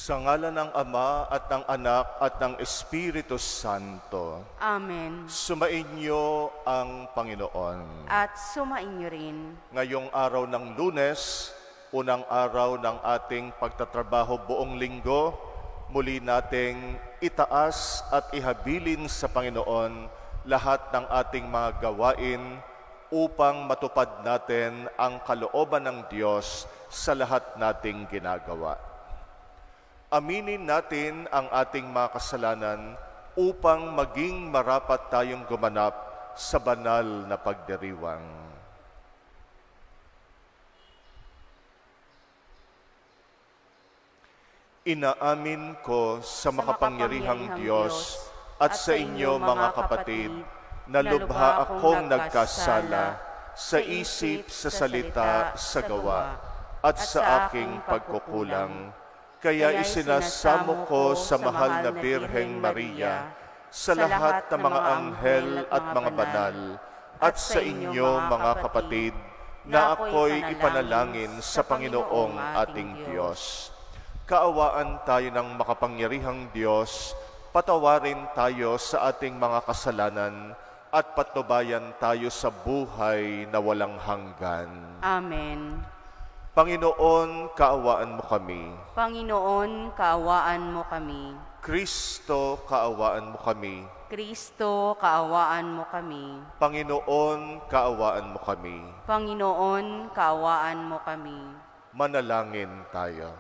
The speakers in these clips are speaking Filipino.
Sa ngalan ng Ama at ng Anak at ng Espiritu Santo. Amen. Sumainyo ang Panginoon. At sumainyo rin. Ngayong araw ng Lunes, unang araw ng ating pagtatrabaho buong linggo, muli nating itaas at ihabilin sa Panginoon lahat ng ating mga gawain upang matupad natin ang kalooban ng Diyos sa lahat nating ginagawa. Aminin natin ang ating mga kasalanan upang maging marapat tayong gumanap sa banal na pagdiriwang. Inaamin ko sa makapangyarihang Diyos at sa inyo mga kapatid na lubha akong nagkasala sa isip, sa salita, sa gawa at sa aking pagkukulang. Kaya isinasamo ko sa mahal na Birheng Maria, sa lahat ng mga anghel at mga banal, at sa inyo mga kapatid, na ako'y ipanalangin sa Panginoong ating Diyos. Kaawaan tayo ng makapangyarihang Diyos, patawarin tayo sa ating mga kasalanan, at patnubayan tayo sa buhay na walang hanggan. Amen. Panginoon, kaawaan mo kami. Panginoon, kaawaan mo kami. Kristo, kaawaan mo kami. Kristo, kaawaan mo kami. Panginoon, kaawaan mo kami. Panginoon, kaawaan mo kami. Manalangin tayo.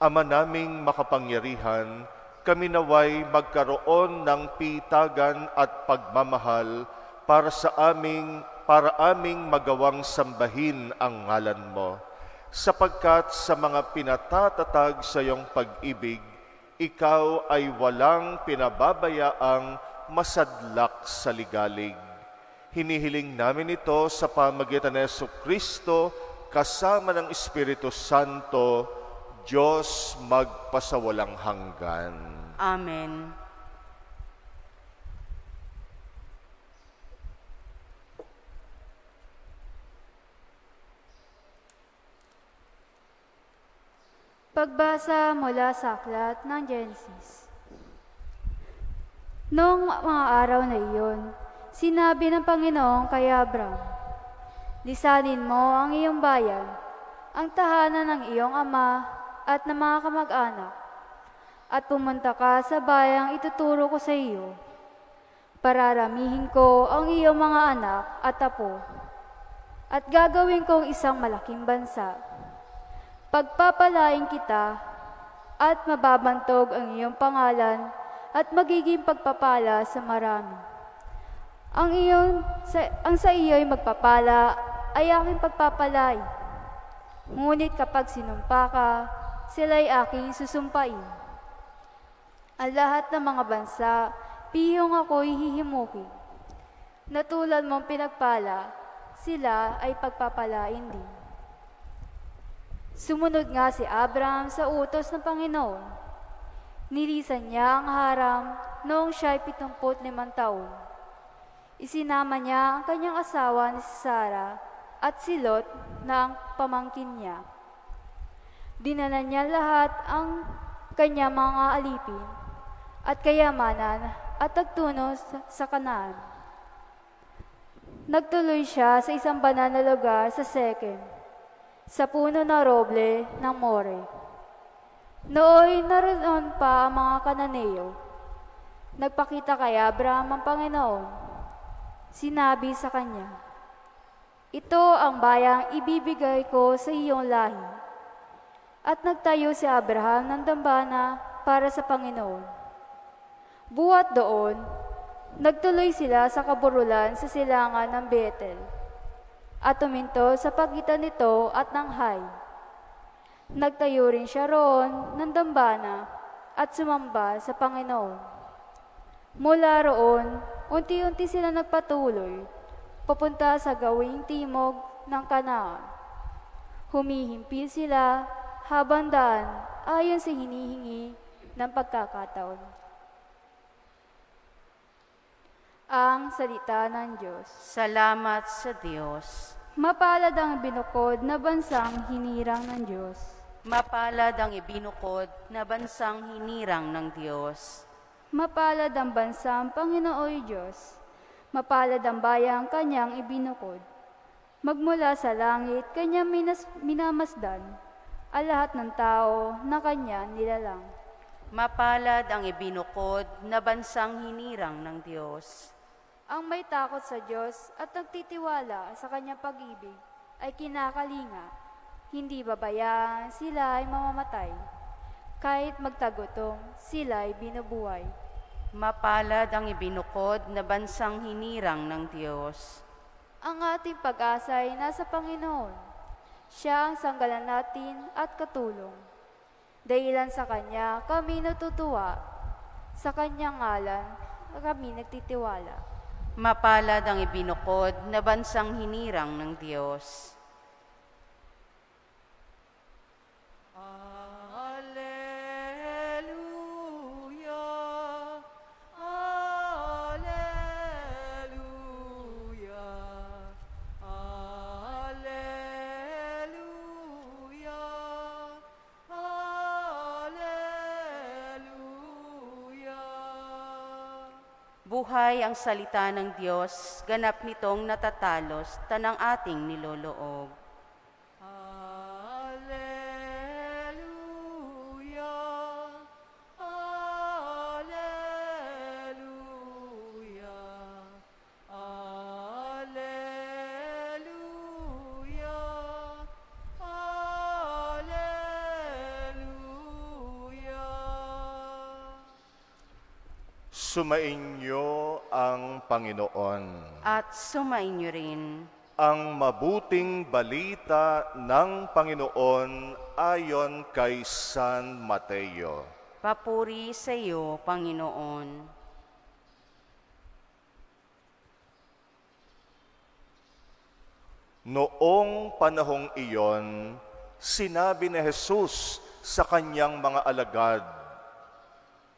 Ama naming makapangyarihan, kami naway magkaroon ng pitagan at pagmamahal para aming magawang sambahin ang ngalan mo. Sapagkat sa mga pinatatatag sa iyong pag-ibig, ikaw ay walang pinababayaang masadlak sa ligalig. Hinihiling namin ito sa pamagitan ni Jesucristo kasama ng Espiritu Santo, Diyos magpasawalang hanggan. Amen. Pagbasa mula sa aklat ng Genesis. Noong mga araw na iyon, sinabi ng Panginoon kay Abram, "Lisanin mo ang iyong bayan, ang tahanan ng iyong ama at ng mga kamag-anak, at pumunta ka sa bayang ituturo ko sa iyo. Pararamihin ko ang iyong mga anak at apo, at gagawin kong isang malaking bansa. Pagpapalain kita at mababantog ang iyong pangalan at magiging pagpapala sa marami. Ang sa iyo'y magpapala ay aking pagpapalain. Ngunit kapag sinumpa ka, sila'y aking susumpain. Ang lahat ng mga bansa, pihong ako'y hihimukin. Na tulad mong pinagpala, sila ay pagpapalain din." Sumunod nga si Abraham sa utos ng Panginoon. Nilisan niya ang Haram noong siya'y 75 taon. Isinama niya ang kanyang asawa na si Sarah at si Lot na ang pamangkin niya. Dinala niya lahat ang kanyang mga alipin at kayamanan at nagtungo sa Kanaan. Nagtuloy siya sa isang banal na lugar sa Shechem, sa puno na roble ng More. Nooy naroon pa ang mga Kananeo. Nagpakita kay Abraham ang Panginoon. Sinabi sa kanya, "Ito ang bayang ibibigay ko sa iyong lahi." At nagtayo si Abraham ng dambana para sa Panginoon. Buhat doon, nagtuloy sila sa kaburulan sa silangan ng Bethel, at tuminto sa pagitan nito at ng Hay. Nagtayo rin siya roon ng dambana at sumamba sa Panginoon. Mula roon, unti-unti sila nagpatuloy, papunta sa gawing timog ng Kanaan. Humihimpil sila habang daan ayon sa hinihingi ng pagkakataon. Ang salita ng Diyos. Salamat sa Diyos. Mapalad ang binukod na bansang hinirang ng Diyos. Mapalad ang ibinukod na bansang hinirang ng Diyos. Mapalad ang bansang Panginooy Diyos. Mapalad ang bayang kanyang ibinukod. Magmula sa langit, kanyang minamasdan, ang lahat ng tao na kanya nilalang. Mapalad ang ibinukod na bansang hinirang ng Diyos. Ang may takot sa Diyos at nagtitiwala sa kanyang pag-ibig ay kinakalinga. Hindi babayaan, sila ay mamamatay. Kahit magtagutom, sila ay binubuhay. Mapalad ang ibinukod na bansang hinirang ng Diyos. Ang ating pag-asa ay nasa Panginoon. Siya ang sanggalan natin at katulong. Dahilan sa Kanya, kami natutuwa. Sa Kanyang ngalan, kami nagtitiwala. Mapalad ang ibinukod na bansang hinirang ng Diyos. Buhay ang salita ng Diyos, ganap nitong natatalos, tanang ating niloloob. Alleluia, Alleluia, Alleluia, Alleluia. Sumainyo ang Panginoon. At sumainyo rin. Ang mabuting balita ng Panginoon ayon kay San Mateo. Papuri sa iyo, Panginoon. Noong panahong iyon, sinabi ni Jesus sa kanyang mga alagad,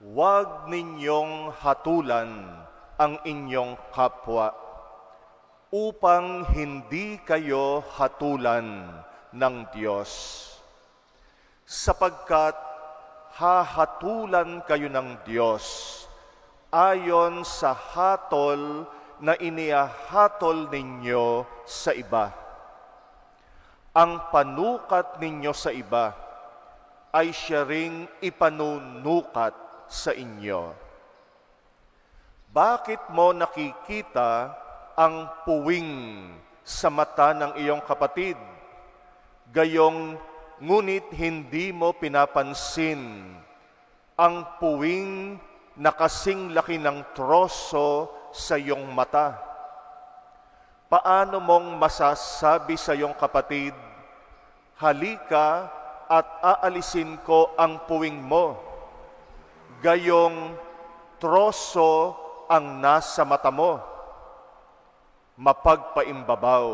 "Huwag ninyong hatulan ang inyong kapwa, upang hindi kayo hatulan ng Diyos. Sapagkat hahatulan kayo ng Diyos ayon sa hatol na inihahatol ninyo sa iba. Ang panukat ninyo sa iba ay siya ring ipanunukat sa inyo. Bakit mo nakikita ang puwing sa mata ng iyong kapatid, gayong ngunit hindi mo pinapansin ang puwing na kasing laki ng troso sa iyong mata? Paano mong masasabi sa iyong kapatid, halika at aalisin ko ang puwing mo, gayong troso ang nasa mata mo? Mapagpaimbabaw,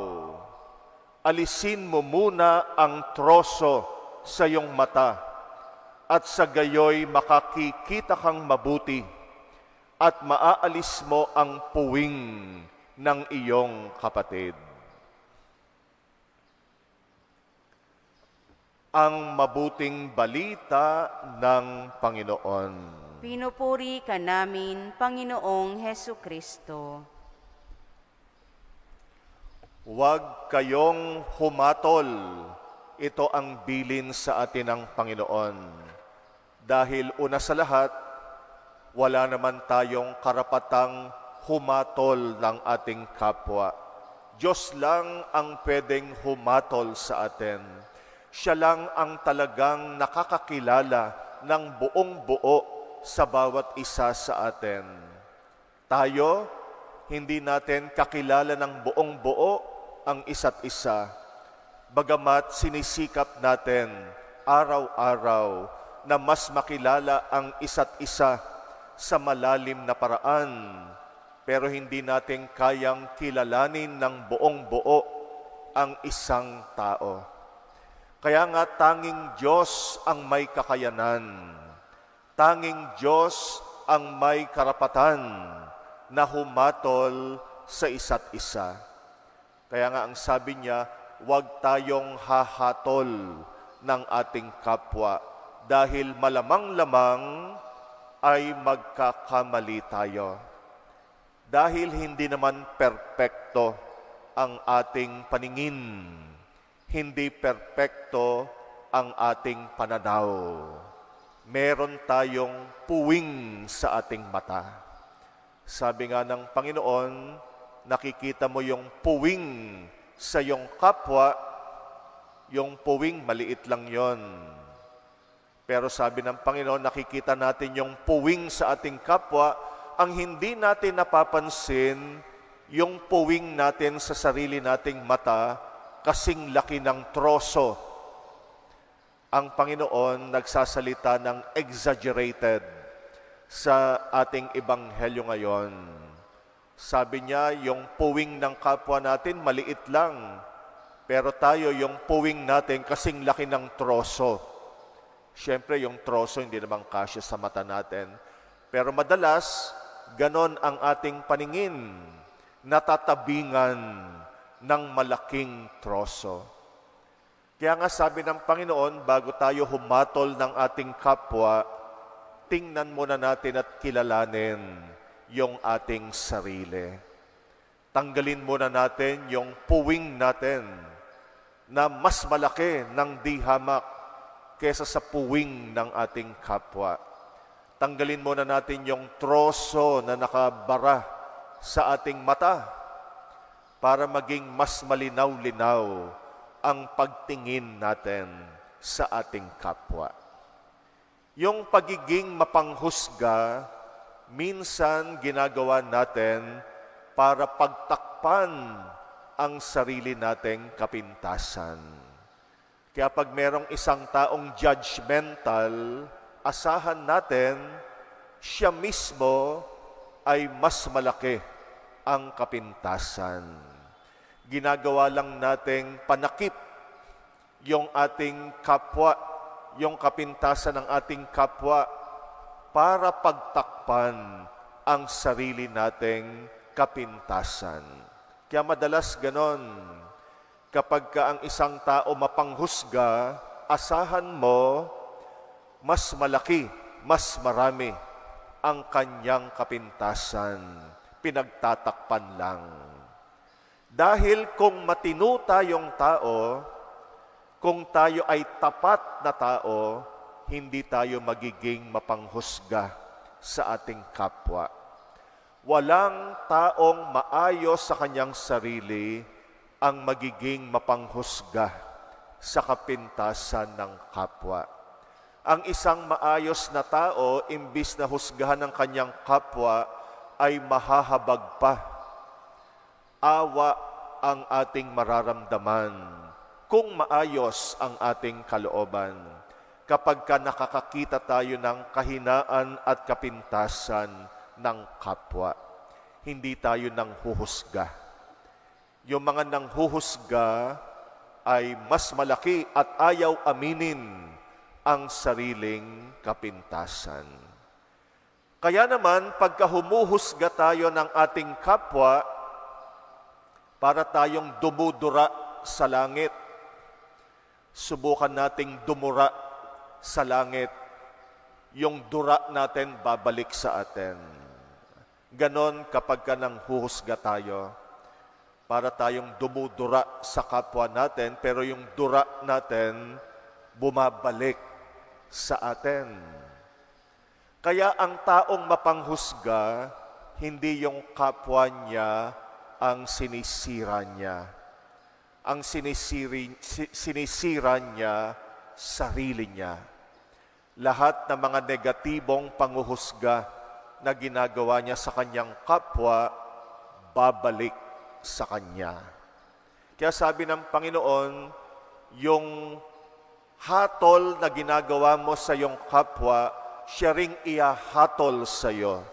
alisin mo muna ang troso sa iyong mata, at sa gayoy makakikita kang mabuti, at maaalis mo ang puwing ng iyong kapatid. Ang mabuting balita ng Panginoon. Pinupuri ka namin, Panginoong Hesukristo. Huwag kayong humatol. Ito ang bilin sa atin ng Panginoon. Dahil una sa lahat, wala naman tayong karapatang humatol ng ating kapwa. Diyos lang ang pwedeng humatol sa atin. Siya lang ang talagang nakakakilala ng buong buo sa bawat isa sa atin. Tayo, hindi natin kakilala ng buong buo ang isa't isa, bagamat sinisikap natin araw-araw na mas makilala ang isa't isa sa malalim na paraan, pero hindi natin kayang kilalanin ng buong buo ang isang tao. Kaya nga tanging Diyos ang may kakayanan, tanging Diyos ang may karapatan na humatol sa isa't isa. Kaya nga ang sabi niya, huwag tayong hahatol ng ating kapwa dahil malamang-lamang ay magkakamali tayo. Dahil hindi naman perpekto ang ating paningin, hindi perpekto ang ating pananaw. Meron tayong puwing sa ating mata. Sabi nga ng Panginoon, nakikita mo yung puwing sa iyong kapwa, yung puwing maliit lang yon. Pero sabi ng Panginoon, nakikita natin yung puwing sa ating kapwa, ang hindi natin napapansin, yung puwing natin sa sarili nating mata, kasing laki ng troso. Ang Panginoon nagsasalita ng exaggerated sa ating ebanghelyo ngayon. Sabi niya, yung puwing ng kapwa natin maliit lang, pero tayo yung puwing natin kasing laki ng troso. Siyempre, yung troso hindi naman kasya sa mata natin. Pero madalas, ganon ang ating paningin, natatabingan ng malaking troso. Kaya nga sabi ng Panginoon, bago tayo humatol ng ating kapwa, tingnan muna natin at kilalanin yung ating sarili. Tanggalin muna natin yung puwing natin na mas malaki ng dihamak kesa sa puwing ng ating kapwa. Tanggalin muna natin yung troso na nakabara sa ating mata para maging mas malinaw-linaw ang pagtingin natin sa ating kapwa. Yung pagiging mapanghusga, minsan ginagawa natin para pagtakpan ang sarili nating kapintasan. Kaya pag merong isang taong judgmental, asahan natin, siya mismo ay mas malaki ang kapintasan. Ginagawa lang nating panakip yung ating kapwa, yung kapintasan ng ating kapwa para pagtakpan ang sarili nating kapintasan. Kaya madalas ganon, kapag ka ang isang tao mapanghusga, asahan mo, mas malaki, mas marami ang kanyang kapintasan, pinagtatakpan lang. Dahil kung matino tayong tao, kung tayo ay tapat na tao, hindi tayo magiging mapanghusga sa ating kapwa. Walang taong maayos sa kanyang sarili ang magiging mapanghusga sa kapintasan ng kapwa. Ang isang maayos na tao, imbis na husgahan ng kanyang kapwa, ay mahahabag pa. Awa ang ating mararamdaman kung maayos ang ating kalooban. Kapag ka nakakakita tayo ng kahinaan at kapintasan ng kapwa, hindi tayo nang huhusga. Yung mga nang huhusga ay mas malaki at ayaw aminin ang sariling kapintasan. Kaya naman, pagka humuhusga tayo ng ating kapwa, para tayong dumudura sa langit, subukan nating dumura sa langit. Yung dura natin babalik sa atin. Ganon kapag ka nang huhusga tayo, para tayong dumudura sa kapwa natin, pero yung dura natin bumabalik sa atin. Kaya ang taong mapanghusga, hindi yung kapwa niya ang sinisira niya. Ang sinisira niya, sarili niya. Lahat ng mga negatibong panghuhusga na ginagawa niya sa kanyang kapwa, babalik sa kanya. Kaya sabi ng Panginoon, yung hatol na ginagawa mo sa iyong kapwa, siya ring ihahatol sa iyo.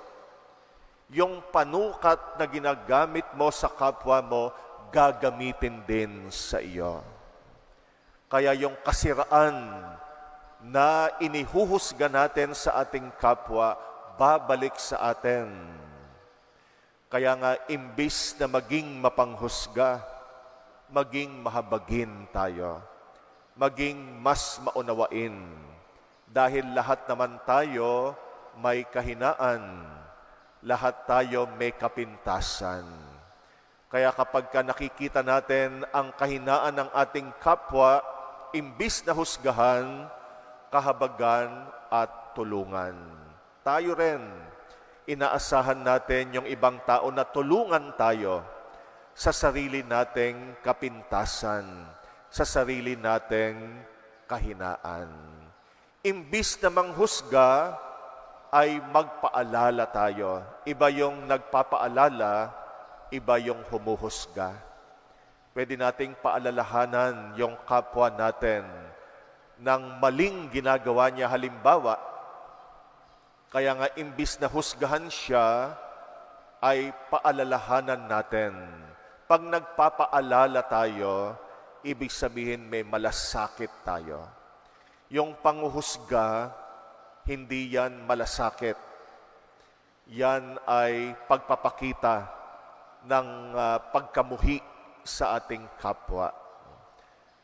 Yung panukat na ginagamit mo sa kapwa mo, gagamitin din sa iyo. Kaya yung kasiraan na inihuhusga natin sa ating kapwa, babalik sa atin. Kaya nga, imbis na maging mapanghusga, maging mahabagin tayo, maging mas maunawain. Dahil lahat naman tayo may kahinaan, lahat tayo may kapintasan. Kaya kapag nakikita natin ang kahinaan ng ating kapwa, imbis na husgahan, kahabagan at tulungan. Tayo rin, inaasahan natin yung ibang tao na tulungan tayo sa sarili nating kapintasan, sa sarili nating kahinaan. Imbis na manghusga, ay magpaalala tayo. Iba yung nagpapaalala, iba yung humuhusga. Pwede nating paalalahanan yung kapwa natin ng maling ginagawa niya. Halimbawa, kaya nga imbis na husgahan siya, ay paalalahanan natin. Pag nagpapaalala tayo, ibig sabihin may malasakit tayo. Yung panghuhusga, hindi yan malasakit. Yan ay pagpapakita ng pagkamuhi sa ating kapwa.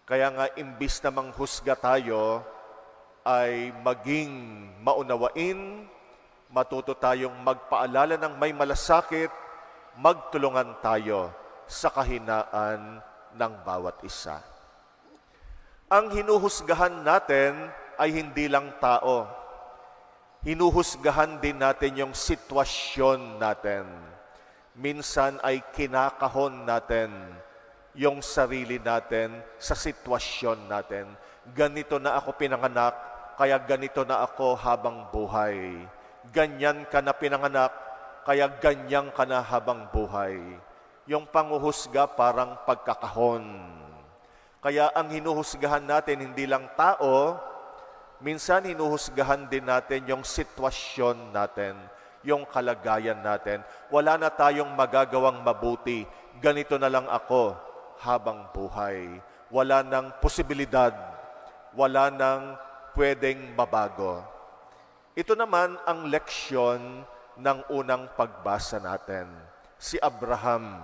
Kaya nga imbis na manghusga tayo, ay maging maunawain, matuto tayong magpaalala ng may malasakit, magtulungan tayo sa kahinaan ng bawat isa. Ang hinuhusgahan natin ay hindi lang tao. Hinuhusgahan din natin yung sitwasyon natin. Minsan ay kinakahon natin yung sarili natin sa sitwasyon natin. Ganito na ako pinanganak, kaya ganito na ako habang buhay. Ganyan ka na pinanganak, kaya ganyan ka na habang buhay. Yung panghuhusga parang pagkakahon. Kaya ang hinuhusgahan natin hindi lang tao, minsan hinuhusgahan din natin yung sitwasyon natin, yung kalagayan natin. Wala na tayong magagawang mabuti. Ganito na lang ako habang buhay. Wala nang posibilidad. Wala nang pwedeng mabago. Ito naman ang leksyon ng unang pagbasa natin. Si Abraham,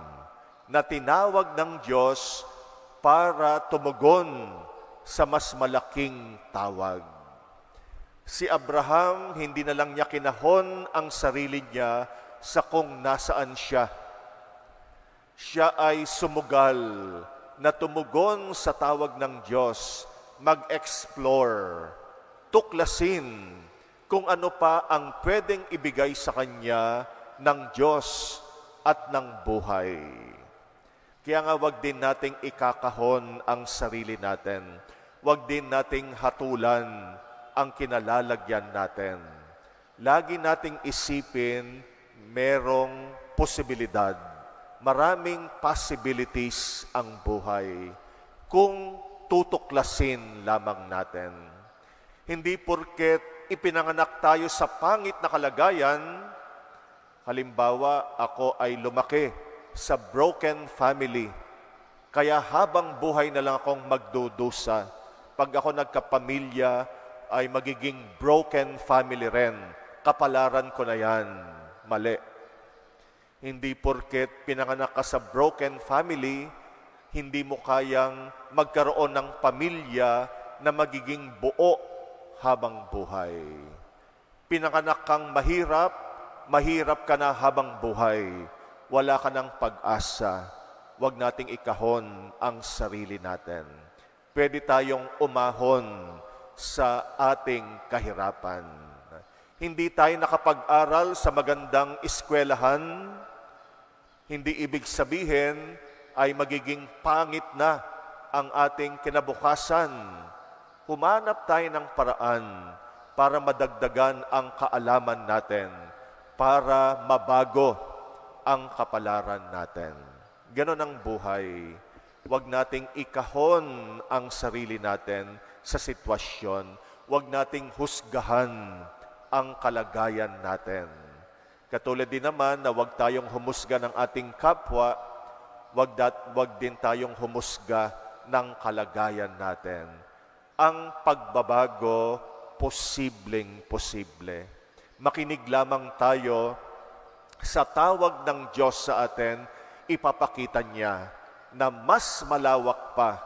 na tinawag ng Diyos para tumugon sa mas malaking tawag. Si Abraham, hindi na lang niya kinahon ang sarili niya sa kung nasaan siya. Siya ay sumugal na tumugon sa tawag ng Diyos, mag-explore, tuklasin kung ano pa ang pwedeng ibigay sa kanya ng Diyos at ng buhay. Kaya nga wag din nating ikakahon ang sarili natin. Wag din nating hatulan ang kinalalagyan natin. Lagi nating isipin, merong posibilidad. Maraming possibilities ang buhay kung tutuklasin lamang natin. Hindi porket ipinanganak tayo sa pangit na kalagayan. Halimbawa, ako ay lumaki sa broken family. Kaya habang buhay na lang akong magdudusa. Pag ako nagkapamilya, ay magiging broken family rin. Kapalaran ko na yan. Mali. Hindi porket pinanganak ka sa broken family, hindi mo kayang magkaroon ng pamilya na magiging buo habang buhay. Pinanganak kang mahirap, mahirap ka na habang buhay. Wala ka ng pag-asa. Huwag nating ikahon ang sarili natin. Pwede tayong umahon sa ating kahirapan. Hindi tayo nakapag-aral sa magandang eskwelahan. Hindi ibig sabihin ay magiging pangit na ang ating kinabukasan. Humanap tayo ng paraan para madagdagan ang kaalaman natin, para mabago ang kapalaran natin. Ganon ang buhay. Huwag nating ikahon ang sarili natin sa sitwasyon. Huwag nating husgahan ang kalagayan natin. Katulad din naman na huwag tayong humusga ng ating kapwa, huwag din tayong humusga ng kalagayan natin. Ang pagbabago, posibleng-posible. Makinig lamang tayo sa tawag ng Diyos sa atin, ipapakita niya na mas malawak pa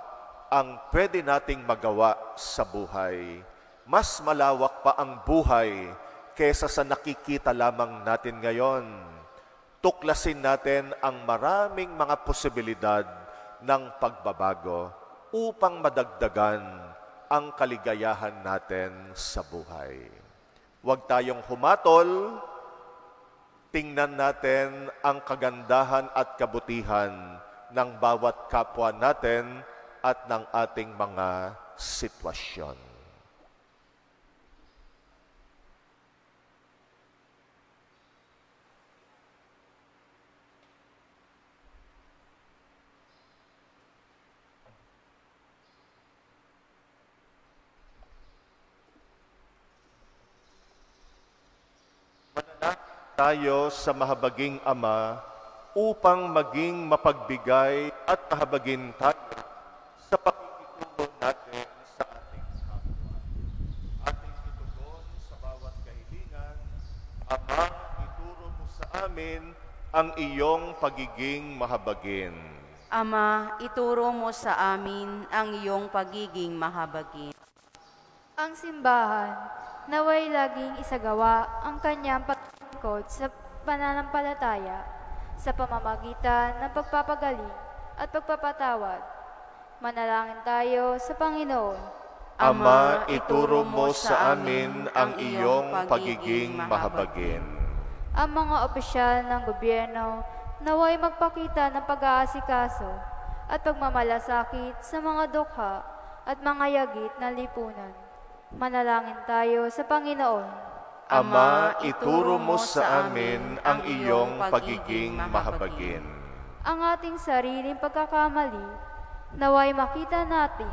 ang pwede nating magawa sa buhay. Mas malawak pa ang buhay kesa sa nakikita lamang natin ngayon. Tuklasin natin ang maraming mga posibilidad ng pagbabago upang madagdagan ang kaligayahan natin sa buhay. Huwag tayong humatol. Tingnan natin ang kagandahan at kabutihan ng bawat kapwa natin at ng ating mga sitwasyon. Tayo sa mahabaging Ama upang maging mapagbigay at mahabagin tayo sa pakikitulong natin sa ating kapwa. Ating itugon sa bawat kahilingan, Ama, ituro mo sa amin ang iyong pagiging mahabagin. Ama, ituro mo sa amin ang iyong pagiging mahabagin. Ang simbahan, naway laging isagawa ang kanyang pagkakot sa pananampalataya sa pamamagitan ng pagpapagaling at pagpapatawad. Manalangin tayo sa Panginoon. Ama, ituro mo sa amin ang iyong pagiging mahabagin. Ang mga opisyal ng gobyerno naway magpakita ng pag-aasikaso at pagmamalasakit sa mga dukha at mga yagit ng lipunan. Manalangin tayo sa Panginoon. Ama, ituro mo sa amin ang iyong pagiging mahabagin. Ang ating sariling pagkakamali, naway makita natin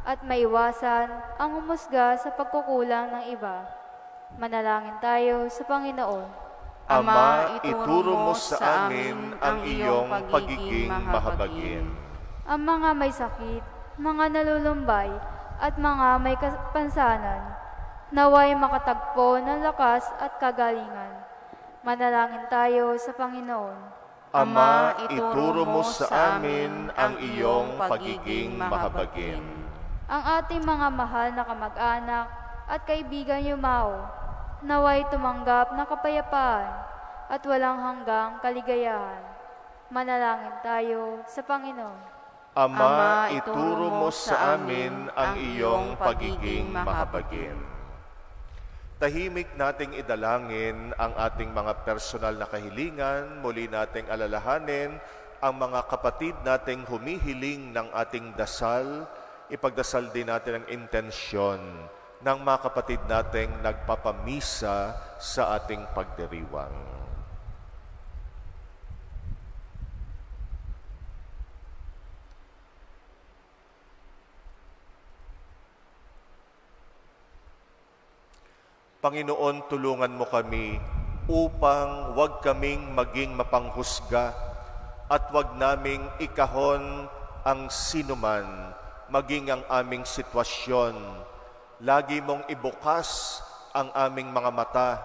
at maiwasan ang humusga sa pagkukulang ng iba. Manalangin tayo sa Panginoon. Ama, ituro mo sa amin ang iyong pagiging mahabagin. Ang mga may sakit, mga nalulumbay, at mga may kapansanan, naway makatagpo ng lakas at kagalingan. Manalangin tayo sa Panginoon. Ama, ituro mo sa amin ang iyong pagiging mahabagin. Ang ating mga mahal na kamag-anak at kaibigan yumao, naway tumanggap ng kapayapaan at walang hanggang kaligayahan. Manalangin tayo sa Panginoon. Ama, ituro mo sa amin ang iyong pagiging mahabagin. Tahimik nating idalangin ang ating mga personal na kahilingan, muli nating alalahanin ang mga kapatid nating humihiling ng ating dasal, ipagdasal din natin ang intensyon ng mga kapatid nating nagpapamisa sa ating pagdiriwang. Panginoon, tulungan mo kami upang huwag kaming maging mapanghusga at huwag naming ikahon ang sinuman, maging ang aming sitwasyon. Lagi mong ibukas ang aming mga mata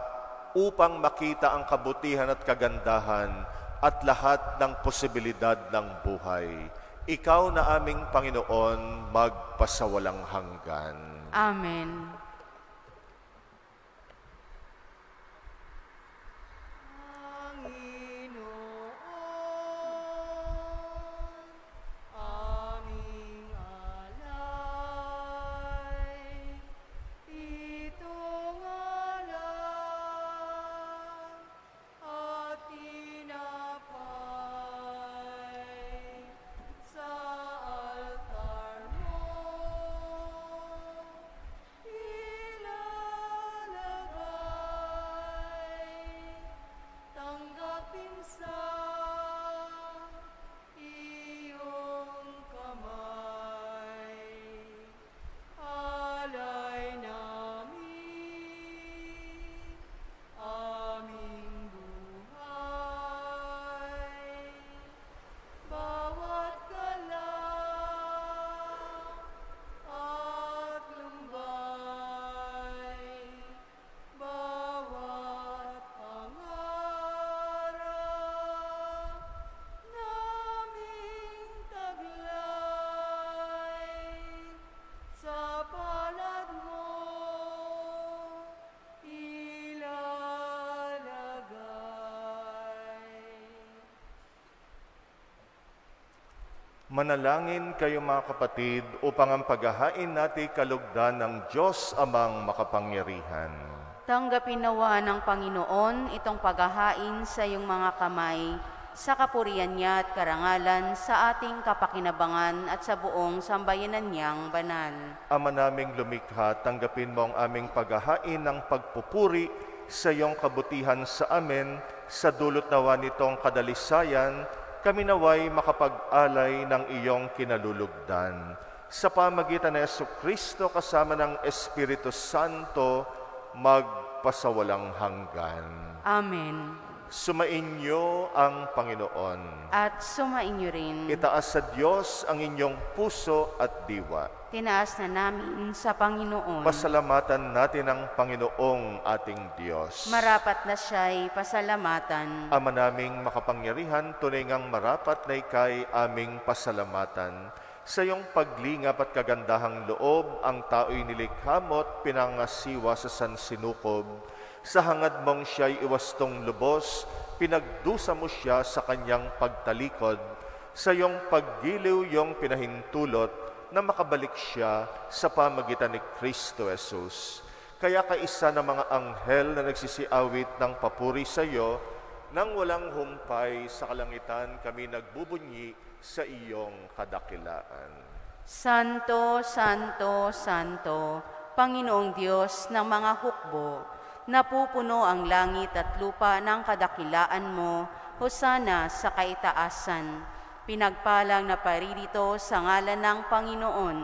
upang makita ang kabutihan at kagandahan at lahat ng posibilidad ng buhay. Ikaw na aming Panginoon, magpasawalang hanggan. Amen. Manalangin kayo mga kapatid upang ang paghahain natin kalugdan ng Diyos amang makapangyarihan. Tanggapin nawa ng Panginoon itong paghahain sa iyong mga kamay, sa kapurihan niya at karangalan, sa ating kapakinabangan at sa buong sambayanan niyang banal. Ama naming lumikha, tanggapin mo ang aming paghahain ng pagpupuri sa iyong kabutihan sa amin, sa dulot nawa nitong kadalisayan, kami naway makapag-alay ng iyong kinalulugdan. Sa pamagitan ng Jesucristo kasama ng Espiritu Santo, magpasawalang hanggan. Amen. Sumainyo ang Panginoon. At sumainyo rin. Itaas sa Diyos ang inyong puso at diwa. Tinaas na namin sa Panginoon. Pasalamatan natin ang Panginoong ating Diyos. Marapat na siya'y pasalamatan. Ama naming makapangyarihan, tunay ngang marapat na ika'y aming pasalamatan. Sa iyong paglingap at kagandahang loob, ang tao'y nilikha mo't pinangasiwa sa sansinukob. Sa hangad mong siya'y iwastong lubos, pinagdusa mo siya sa kanyang pagtalikod. Sa iyong paggiliw iyong pinahintulot na makabalik siya sa pamagitan ni Kristo Jesus. Kaya kaisa ng mga anghel na nagsisiawit ng papuri sa iyo, nang walang humpay sa kalangitan kami nagbubunyi sa iyong kadakilaan. Santo, Santo, Santo, Panginoong Diyos ng mga hukbo, napupuno ang langit at lupa ng kadakilaan mo, hosana sa kaitaasan. Pinagpalang na paririto sa ngalan ng Panginoon,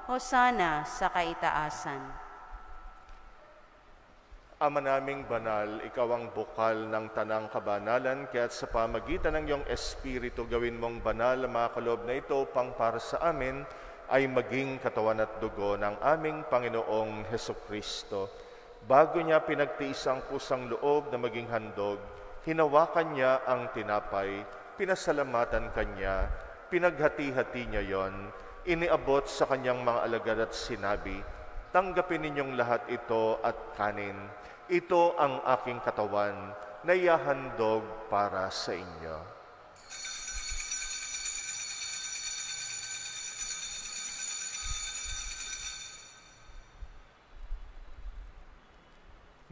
hosana sa kaitaasan. Ama naming banal, ikaw ang bukal ng tanang kabanalan, kaya't sa pamagitan ng iyong Espiritu gawin mong banal ang mga kaloob na ito upang para sa amin ay maging katawan at dugo ng aming Panginoong Hesukristo. Bago niya pinagtiis ang kusang loob na maging handog, hinawakan niya ang tinapay, pinasalamatan kanya, pinaghati-hati niya yon, iniabot sa kanyang mga alagad at sinabi, tanggapin ninyong lahat ito at kanin. Ito ang aking katawan na ihahandog para sa inyo.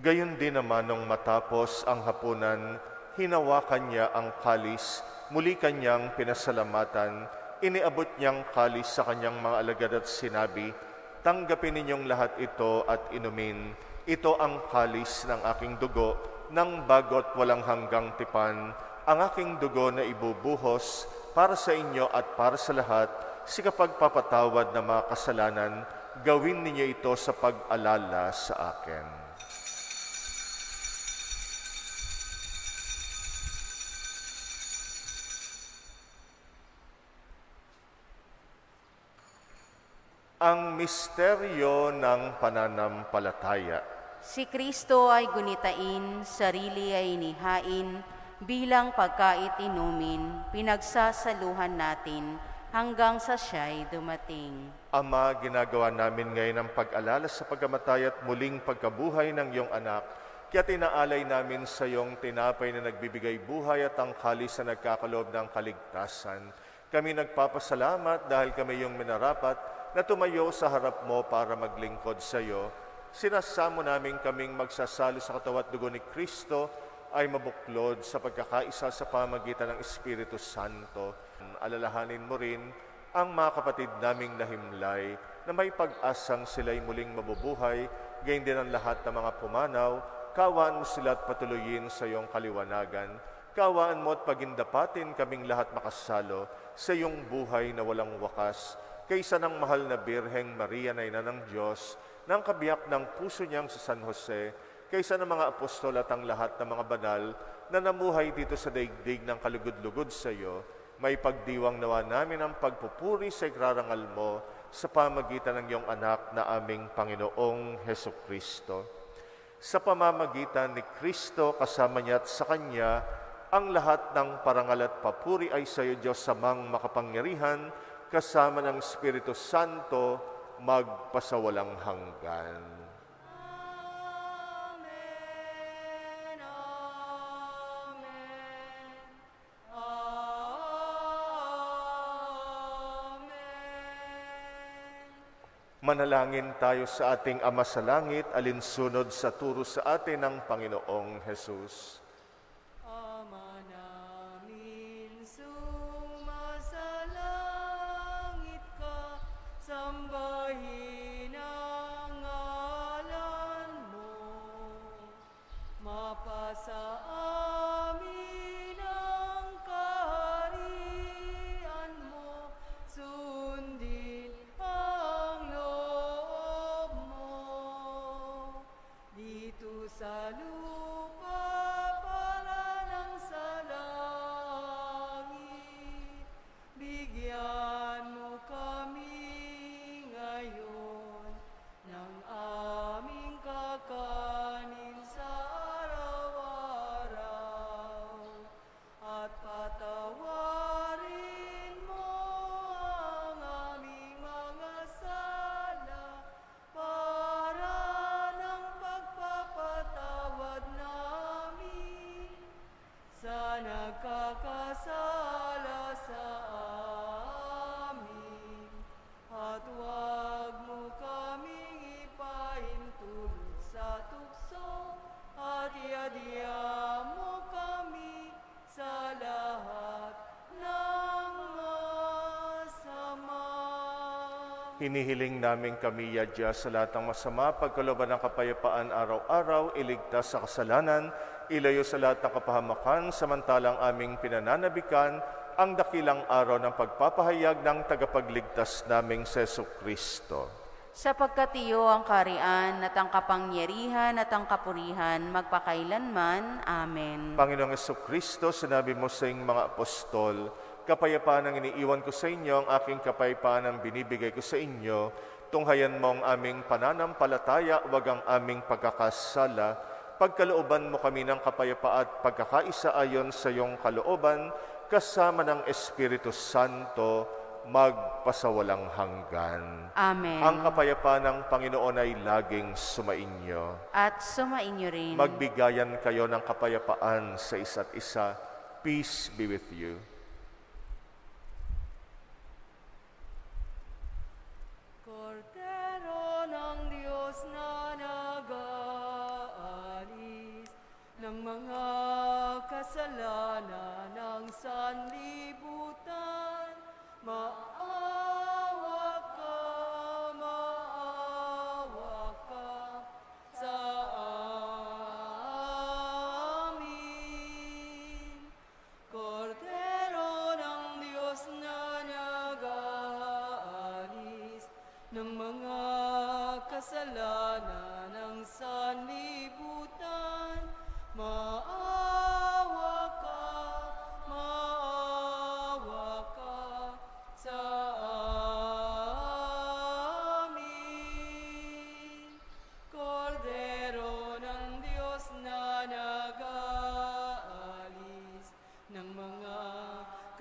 Gayon din naman nung matapos ang hapunan, hinawakan niya ang kalis, muli kanyang pinasalamatan, iniabot niyang kalis sa kanyang mga alagad at sinabi, tanggapin ninyong lahat ito at inumin. Ito ang kalis ng aking dugo, ng bago't walang hanggang tipan, ang aking dugo na ibubuhos para sa inyo at para sa lahat, sa kapagpapatawad ng mga kasalanan, gawin ninyo ito sa pag-alala sa akin. Ang misteryo ng pananampalataya. Si Kristo ay gunitain, sarili ay inihain, bilang pagkait inumin, pinagsasaluhan natin hanggang sa siya'y dumating. Ama, ginagawa namin ngayon ang pag-alala sa pagkamatay at muling pagkabuhay ng iyong anak, kaya tinaalay namin sa iyong tinapay na nagbibigay buhay at ang kalis na nagkakaloob ng kaligtasan. Kami nagpapasalamat dahil kami iyong minarapat na tumayo sa harap mo para maglingkod sa iyo. Sinasamo namin kaming magsasalo sa katawan at dugo ni Kristo ay mabuklod sa pagkakaisa sa pamagitan ng Espiritu Santo. Alalahanin mo rin ang mga kapatid naming nahimlay na may pag-asang sila'y muling mabubuhay, gayon din ang lahat ng mga pumanaw. Kaawaan mo sila at patuloyin sa iyong kaliwanagan. Kaawaan mo at pagindapatin kaming lahat makasalo sa iyong buhay na walang wakas, kaysa ng mahal na Birheng Maria na Ina ng Diyos, ng kabiyak ng puso niyang sa San Jose, kaysa ng mga apostol at ang lahat ng mga banal na namuhay dito sa daigdig ng kalugod-lugod sa iyo, may pagdiwang nawa namin ang pagpupuri sa ikrarangal mo sa pamagitan ng iyong anak na aming Panginoong Hesukristo. Sa pamamagitan ni Kristo, kasama niya at sa Kanya, ang lahat ng parangal at papuri ay sa iyo, Diyos Amang makapangyarihan, kasama ng Espiritu Santo, magpasawalang hanggan. Amen. Amen. Manalangin tayo sa ating Ama sa Langit, alinsunod sa turo sa atin ng Panginoong Hesus. Ama namin, sumasalangit ka, sambahin ang ngalan mo. Mapasa amin ang kaharian mo, sundin ang loob mo. Dito sa lupa, para ng sa langit, bigyan mo kami ngayon ng aming kakanin sa araw-araw, at patawarin mo ang aming mga sala, para ng pagpapatawad namin sa nagkakasala sa amin. At huwag mo kaming ipahintulot sa tukso, at iadya mo kami sa lahat ng masama. Hinihiling namin kami, Yadya, sa lahat ng masama, pagkalooban ng kapayapaan araw-araw, iligtas sa kasalanan, ilayo sa lahat ng kapahamakan, samantalang aming pinananabikan ang dakilang araw ng pagpapahayag ng tagapagligtas naming Seso Kristo. Sapagkat iyo ang karian at ang kapangyarihan at ang kapurihan magpakailanman. Amen. Panginoong Heso Kristo, sinabi mo sa iyong mga apostol, kapayapaan ang iniiwan ko sa inyo, ang aking kapayapaan ang binibigay ko sa inyo. Tunghayan mo ang aming pananampalataya, wag ang aming pagkakasala. Pagkalooban mo kami ng kapayapaan at pagkakaisa ayon sa iyong kalooban, kasama ng Espiritu Santo, magpasawalang hanggan. Amen. Ang kapayapaan ng Panginoon ay laging sumainyo. At sumainyo rin. Magbigayan kayo ng kapayapaan sa isa't isa. Peace be with you. Kordero ng Diyos na nag-aalis ng mga kasalanan ng sanlibutan, maawa ka sa amin. Kordero ng Diyos na nag-aalis ng mga kasalanan ng sanlibutan, maawa ka sa amin. Kordero ng Diyos na nag-aalis ng mga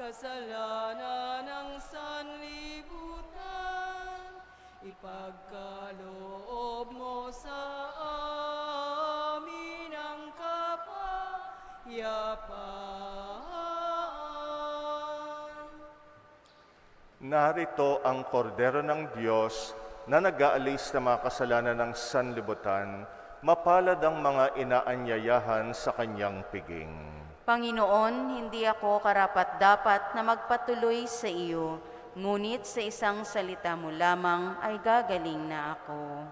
kasalanan ng sanlibutan, ipagkaloob mo sa amin ang kapayapaan. Narito ang kordero ng Diyos na nag-aalis ng mga kasalanan ng sanlibutan, mapalad ang mga inaanyayahan sa kanyang piging. Panginoon, hindi ako karapat-dapat na magpatuloy sa iyo, ngunit sa isang salita mo lamang ay gagaling na ako.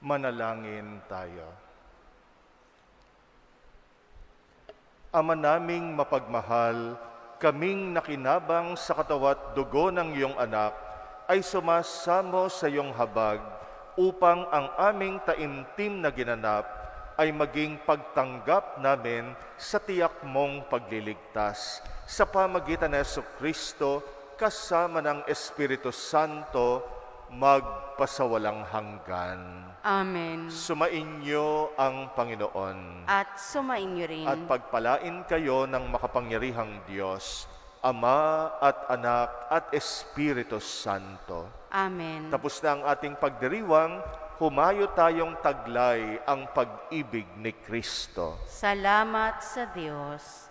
Manalangin tayo. Ama naming mapagmahal, kaming nakinabang sa katawat dugo ng iyong anak, ay sumasamo sa iyong habag upang ang aming taimtim na ginanap ay maging pagtanggap namin sa tiyak mong pagliligtas. Sa pamagitan ng Jesucristo, kasama ng Espiritu Santo, magpasawalang hanggan. Amen. Sumainyo ang Panginoon. At sumainyo rin. At pagpalain kayo ng makapangyarihang Diyos, Ama at Anak at Espiritu Santo. Amen. Tapos na ang ating pagdiriwang, humayo tayong taglay ang pag-ibig ni Kristo. Salamat sa Diyos.